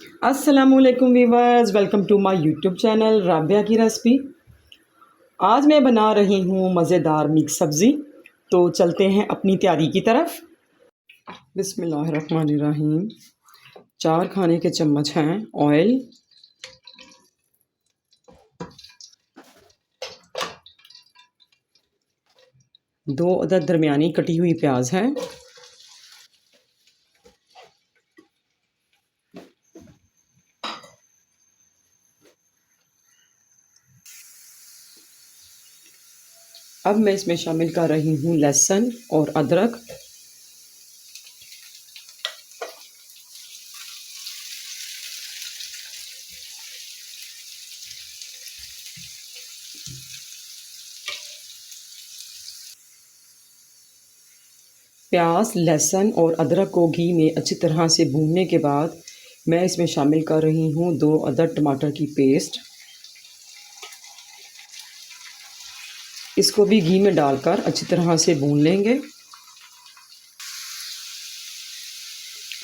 अस्सलामुअलैकुम viewers, welcome to my YouTube channel Rabia की रेसिपी। आज मैं बना रही हूँ मज़ेदार मिक्स सब्ज़ी। तो चलते हैं अपनी तैयारी की तरफ। बिस्मिल्लाहिर्रहमानिर्रहीम। 4 खाने के चम्मच हैं ऑयल, 2 अदद दरमियानी कटी हुई प्याज है, अब मैं इसमें शामिल कर रही हूँ लहसुन और अदरक। प्याज, लहसुन और अदरक को घी में अच्छी तरह से भूनने के बाद मैं इसमें शामिल कर रही हूँ 2 अदद टमाटर की पेस्ट। इसको भी घी में डालकर अच्छी तरह से भून लेंगे।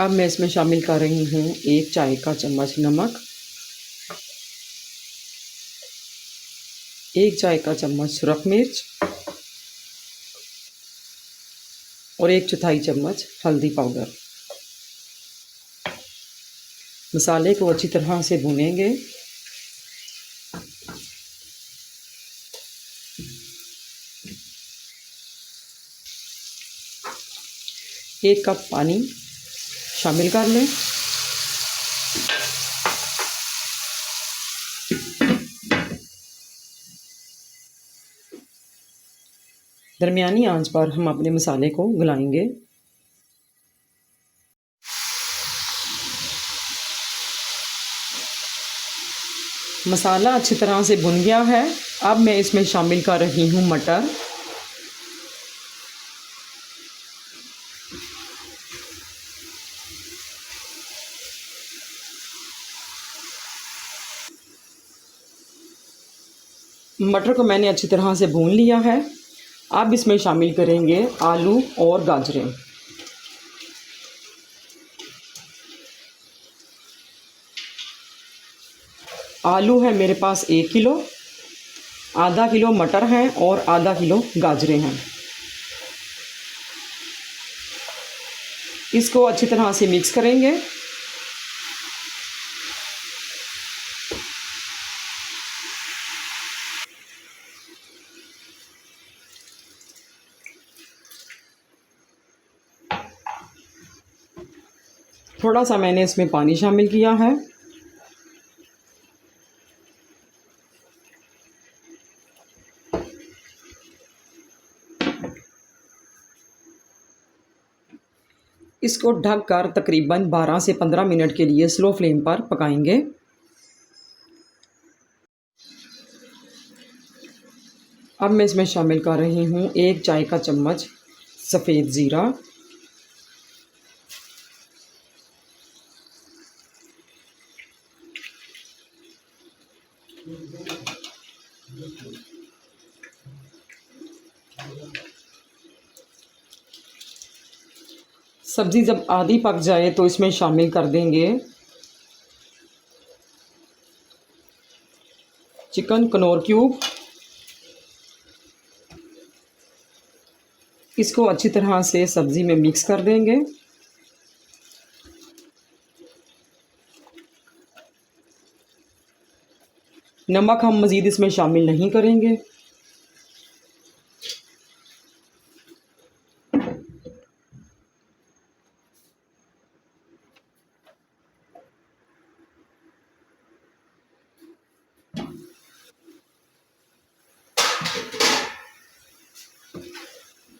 अब मैं इसमें शामिल कर रही हूँ 1 चाय का चम्मच नमक, 1 चाय का चम्मच सुरख मिर्च और 1/4 चम्मच हल्दी पाउडर। मसाले को अच्छी तरह से भूनेंगे। एक कप पानी शामिल कर लें। दरमियानी आंच पर हम अपने मसाले को गलाएंगे। मसाला अच्छी तरह से भुन गया है। अब मैं इसमें शामिल कर रही हूँ मटर, मटर को मैंने अच्छी तरह से भून लिया है। अब इसमें शामिल करेंगे आलू और गाजरें। आलू है मेरे पास 1 किलो, आधा किलो मटर हैं और आधा किलो गाजरें हैं। इसको अच्छी तरह से मिक्स करेंगे। थोड़ा सा मैंने इसमें पानी शामिल किया है। इसको ढककर तकरीबन 12 से 15 मिनट के लिए स्लो फ्लेम पर पकाएंगे। अब मैं इसमें शामिल कर रही हूँ 1 चाय का चम्मच सफ़ेद ज़ीरा, सब्ज़ी जब आधी पक जाए तो इसमें शामिल कर देंगे चिकन कनौर क्यूब। इसको अच्छी तरह से सब्ज़ी में मिक्स कर देंगे। नमक हम मज़ीद इसमें शामिल नहीं करेंगे।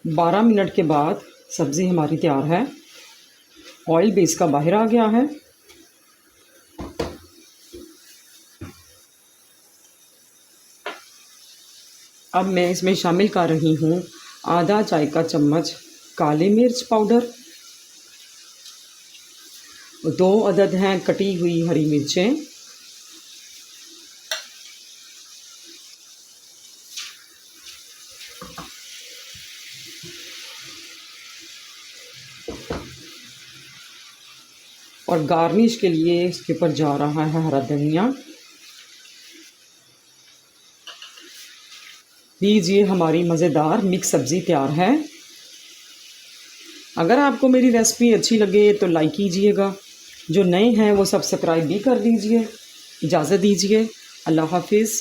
बारह मिनट के बाद सब्ज़ी हमारी तैयार है। ऑयल भी इसका बाहर आ गया है। अब मैं इसमें शामिल कर रही हूँ आधा चाय का चम्मच काली मिर्च पाउडर, 2 अदद हैं कटी हुई हरी मिर्चें, और गार्निश के लिए इसके ऊपर जा रहा है हरा धनिया। लीजिए, हमारी मज़ेदार मिक्स सब्ज़ी तैयार है। अगर आपको मेरी रेसिपी अच्छी लगे तो लाइक कीजिएगा, जो नए हैं वो सब्सक्राइब भी कर दीजिए। इजाज़त दीजिए, अल्लाह हाफिज़।